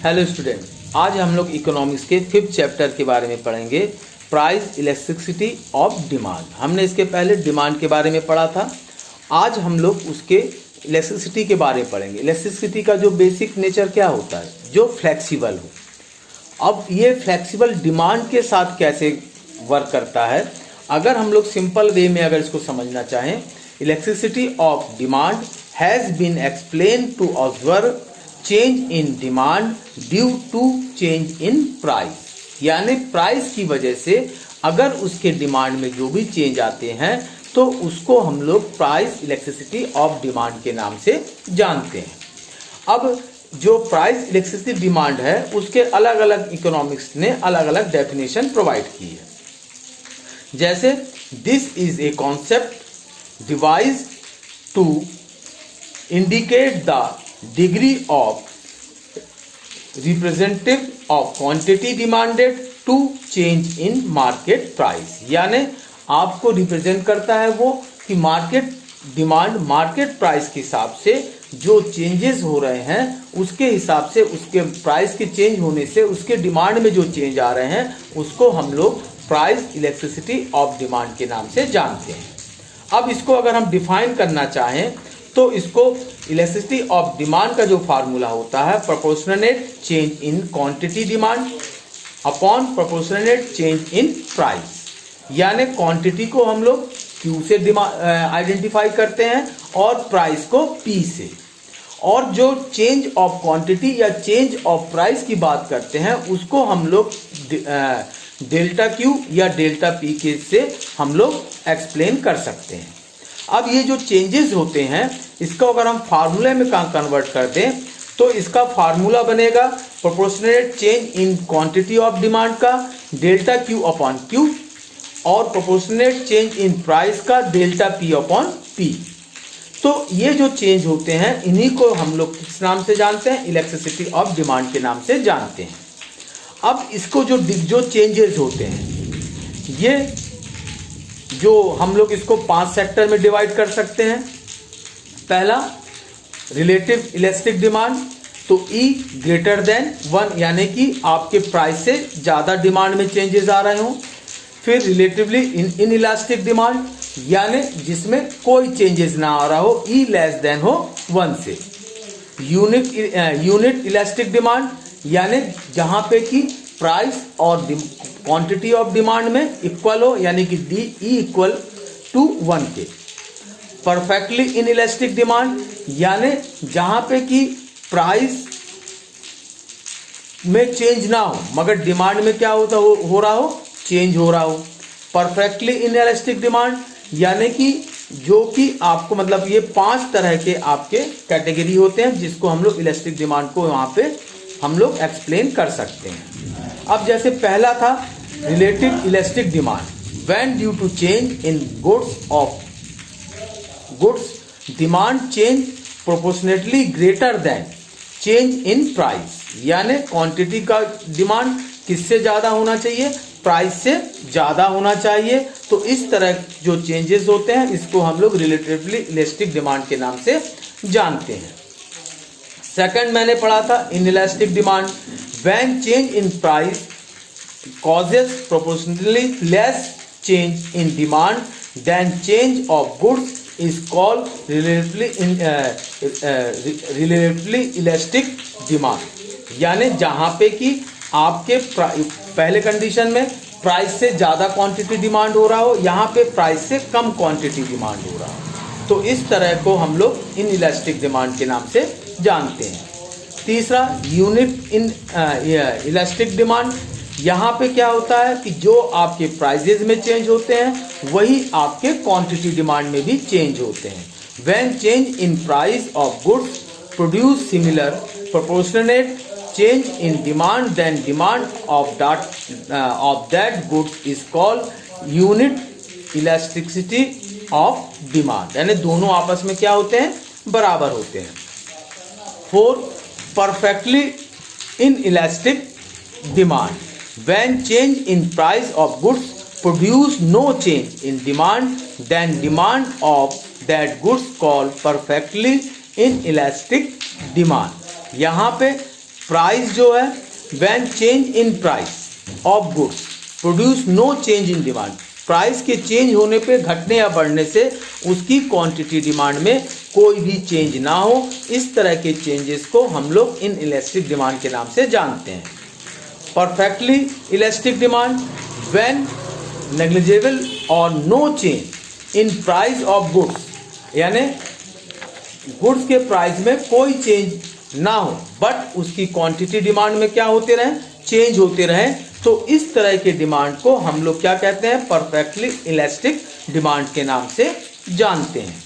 Hello student, आज हम लोग इकोनॉमिक्स के 5th चैप्टर के बारे में पढ़ेंगे, प्राइस इलास्टिसिटी ऑफ डिमांड। हमने इसके पहले डिमांड के बारे में पढ़ा था। आज हम लोग उसके इलास्टिसिटी के बारे में पढ़ेंगे। इलास्टिसिटी का जो बेसिक नेचर क्या होता है, जो फ्लेक्सिबल हो। अब ये फ्लेक्सिबल डिमांड के साथ कैसे वर्क करता है, अगर हम लोग सिंपल वे में अगर इसको समझना चाहें, elasticity of demand has been explain to observe change in demand due to change in price. यानी प्राइस की वजह से अगर उसके डिमांड में जो भी चेंज आते हैं तो उसको हम लोग प्राइस इलास्टिसिटी ऑफ डिमांड के नाम से जानते हैं। अब जो प्राइस इलास्टिसिटी डिमांड है उसके अलग अलग इकोनॉमिक्स ने अलग अलग डेफिनेशन प्रोवाइड की है। जैसे this is a concept devise to indicate the degree of representative of quantity demanded to change in market price। यानी आपको रिप्रेजेंट करता है वो कि मार्केट डिमांड मार्केट प्राइस के हिसाब से जो चेंजेस हो रहे हैं उसके हिसाब से, उसके प्राइस के चेंज होने से उसके डिमांड में जो चेंज आ रहे हैं उसको हम लोग प्राइस इलास्टिसिटी ऑफ डिमांड के नाम से जानते हैं। अब इसको अगर हम डिफाइन करना चाहें तो इसको इलास्टिसिटी ऑफ डिमांड का जो फार्मूला होता है, proportionate change in quantity demand upon proportionate change in price. यानी क्वांटिटी को हम लोग Q से आइडेंटिफाई करते हैं और प्राइस को P से, और जो चेंज ऑफ क्वांटिटी या चेंज ऑफ प्राइस की बात करते हैं उसको हम लोग डेल्टा Q या डेल्टा P के से हम लोग एक्सप्लेन कर सकते हैं। अब ये जो चेंजेस होते हैं इसको अगर हम फार्मूले में कन्वर्ट कर दें तो इसका फार्मूला बनेगा proportionate change in quantity of demand का डेल्टा Q अपॉन Q और प्रोपोर्शनेट चेंज इन प्राइस का डेल्टा P अपॉन P। तो ये जो चेंज होते हैं इन्हीं को हम लोग किस नाम से जानते हैं, इलास्टिसिटी ऑफ डिमांड के नाम से जानते हैं। अब इसको जो चेंजेस होते हैं, ये जो हम लोग इसको 5 सेक्टर में डिवाइड कर सकते हैं। पहला रिलेटिव इलास्टिक डिमांड, तो E ग्रेटर देन 1 यानी कि आपके प्राइस से ज़्यादा डिमांड में चेंजेस आ रहे हों। फिर रिलेटिवली इन इलास्टिक डिमांड यानी जिसमें कोई चेंजेस ना आ रहा हो, E लेस देन हो 1 से। यूनिट इलास्टिक डिमांड यानी जहाँ पे कि प्राइस और क्वांटिटी ऑफ डिमांड में इक्वल हो, यानी कि E इक्वल टू 1 के। परफेक्टली इन इलास्टिक डिमांड यानी जहां पे कि प्राइस में चेंज ना हो मगर डिमांड में क्या होता हो रहा हो, चेंज हो रहा हो। परफेक्टली इन इलास्टिक डिमांड यानी कि जो कि आपको मतलब ये 5 तरह के आपके कैटेगरी होते हैं जिसको हम लोग इलास्टिक डिमांड को वहां पे हम लोग एक्सप्लेन कर सकते हैं। अब जैसे पहला था relative elastic demand, when due to change in goods demand change proportionately greater than change in price. यानी क्वांटिटी का डिमांड किससे ज़्यादा होना चाहिए, प्राइस से ज़्यादा होना चाहिए। तो इस तरह जो चेंजेस होते हैं इसको हम लोग रिलेटिवली इलास्टिक डिमांड के नाम से जानते हैं। सेकंड मैंने पढ़ा था inelastic demand, when change in price causes proportionally less change in demand than change of goods is called relatively elastic demand। यानी जहां पे कि आपके पहले कंडीशन में प्राइस से ज़्यादा क्वांटिटी डिमांड हो रहा हो, यहाँ पे प्राइस से कम क्वांटिटी डिमांड हो रहा हो, तो इस तरह को हम लोग इन इलास्टिक डिमांड के नाम से जानते हैं। तीसरा यूनिट इन इलास्टिक डिमांड, यहाँ पे क्या होता है कि जो आपके प्राइजेज में चेंज होते हैं वही आपके क्वांटिटी डिमांड में भी चेंज होते हैं। When change in price of goods produce similar proportionate change in demand then demand of that goods is called unit elasticity of demand. यानी दोनों आपस में क्या होते हैं, बराबर होते हैं। 4 perfectly in elastic demand, when change in price of goods produce no change in demand then demand of that goods called perfectly inelastic demand। यहाँ पे प्राइस जो है when change in price of goods produce no change in demand, price के change होने पे घटने या बढ़ने से उसकी क्वांटिटी डिमांड में कोई भी चेंज ना हो, इस तरह के चेंजेस को हम लोग इन इलास्टिक डिमांड के नाम से जानते हैं। Perfectly elastic demand when negligible और no change in price of goods, यानी गुड्स के प्राइस में कोई चेंज ना हो बट उसकी क्वांटिटी डिमांड में क्या होते रहे, चेंज होते रहे, तो इस तरह के डिमांड को हम लोग क्या कहते हैं, परफेक्टली इलास्टिक डिमांड के नाम से जानते हैं।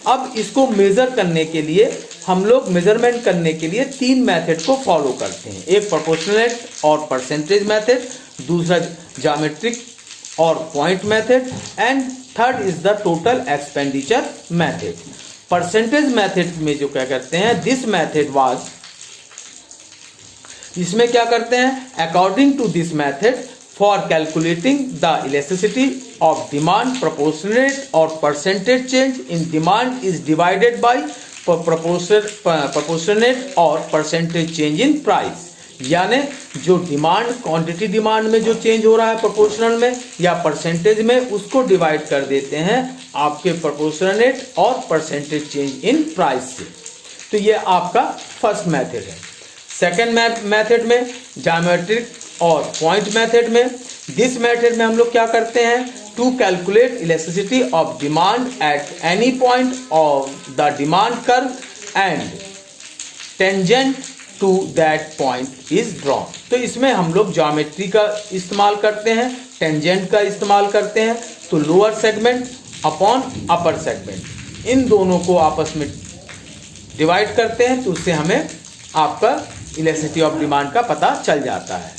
अब इसको मेजर करने के लिए हम लोग मेजरमेंट करने के लिए 3 मेथड को फॉलो करते हैं, एक प्रोपोर्शनेट और परसेंटेज मेथड, दूसरा ज्योमेट्रिक और point method and third is the total expenditure method. Percentage method में जो क्या करते हैं, दिस मेथड वाज, इसमें क्या करते हैं, according to this method for calculating the elasticity of demand proportionate और percentage change in demand is divided by proportionate और परसेंटेज चेंज इन प्राइस, यानी जो डिमांड क्वांटिटी डिमांड में जो चेंज हो रहा है प्रोपोर्शनल में या परसेंटेज में, उसको डिवाइड कर देते हैं आपके प्रोपोर्शनेट और परसेंटेज चेंज इन प्राइस से। तो ये आपका फर्स्ट मेथड है। सेकेंड मेथड में ज्योमेट्रिक और पॉइंट मेथड में, दिस मेथड में हम लोग क्या करते हैं, to calculate elasticity of demand at any point of the demand curve and tangent to that point is drawn. तो इसमें हम लोग ज्योमेट्री का इस्तेमाल करते हैं, टेंजेंट का इस्तेमाल करते हैं, तो lower segment upon upper segment in दोनों को आपस में डिवाइड करते हैं, तो उससे हमें आपका इलास्टिसिटी ऑफ डिमांड का पता चल जाता है।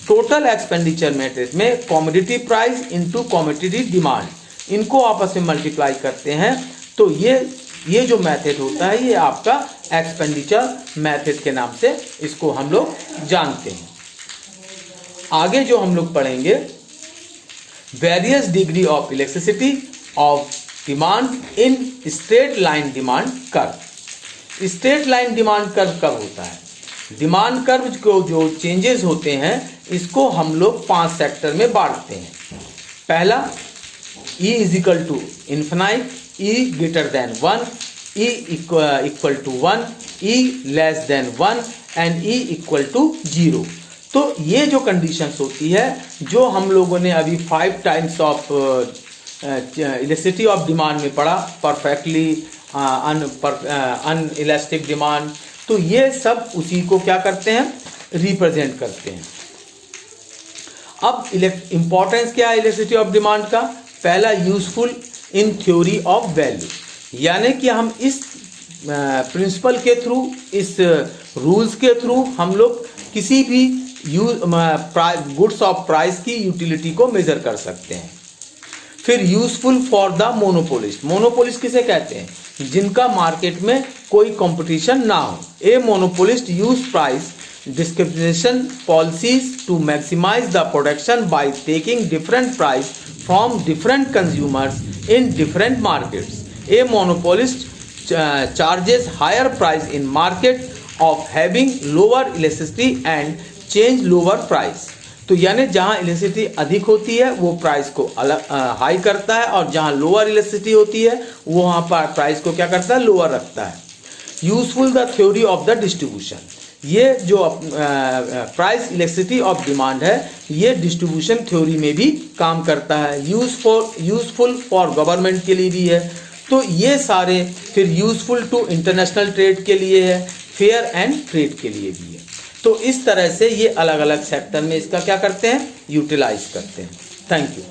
टोटल एक्सपेंडिचर मेथड में commodity price into commodity demand, इनको आपस में मल्टीप्लाई करते हैं, तो ये जो मेथड होता है ये आपका एक्सपेंडिचर मेथड के नाम से इसको हम लोग जानते हैं। आगे जो हम लोग पढ़ेंगे, various degree of elasticity of demand in straight line demand curve. Straight line demand curve कब होता है, डिमांड कर्व को जो चेंजेस होते हैं इसको हम लोग 5 सेक्टर में बांटते हैं। पहला, E equal to infinite, E greater than 1, E equal to 1, E less than 1 and E equal to 0। तो ये जो कंडीशंस होती है, जो हम लोगों ने अभी 5 times of elasticity of demand में पढ़ा, परफेक्टली अनइलास्टिक डिमांड, तो ये सब उसी को क्या करते हैं, रिप्रेजेंट करते हैं। अब इंपॉर्टेंस क्या है इलास्टिसिटी ऑफ डिमांड का, पहला useful in theory of value, यानी कि हम इस प्रिंसिपल के थ्रू, इस रूल्स के थ्रू हम लोग किसी भी गुड्स ऑफ प्राइस की यूटिलिटी को मेजर कर सकते हैं। फिर useful for the monopolist, monopolist किसे कहते हैं, जिनका मार्केट में कोई कंपटीशन ना हो। A monopolist use price discrimination policies to maximize the production by taking different price from different consumers in different markets. A monopolist charges higher price in market of having lower elasticity and change lower price. तो यानी जहाँ elasticity अधिक होती है वो price को अलग high करता है, और जहाँ लोअर इलास्टिसिटी होती है वो वहाँ पर प्राइस को क्या करता है, लोअर रखता है। Useful the theory of the distribution, ये जो प्राइस इलास्टिसिटी ऑफ डिमांड है ये डिस्ट्रीब्यूशन थ्योरी में भी काम करता है। यूजफुल फॉर गवर्नमेंट के लिए भी है, तो ये सारे फिर यूजफुल टू इंटरनेशनल ट्रेड के लिए है, फेयर एंड ट्रेड के लिए भी है। तो इस तरह से ये अलग अलग सेक्टर में इसका क्या करते हैं, यूटिलाइज करते हैं। Thank you.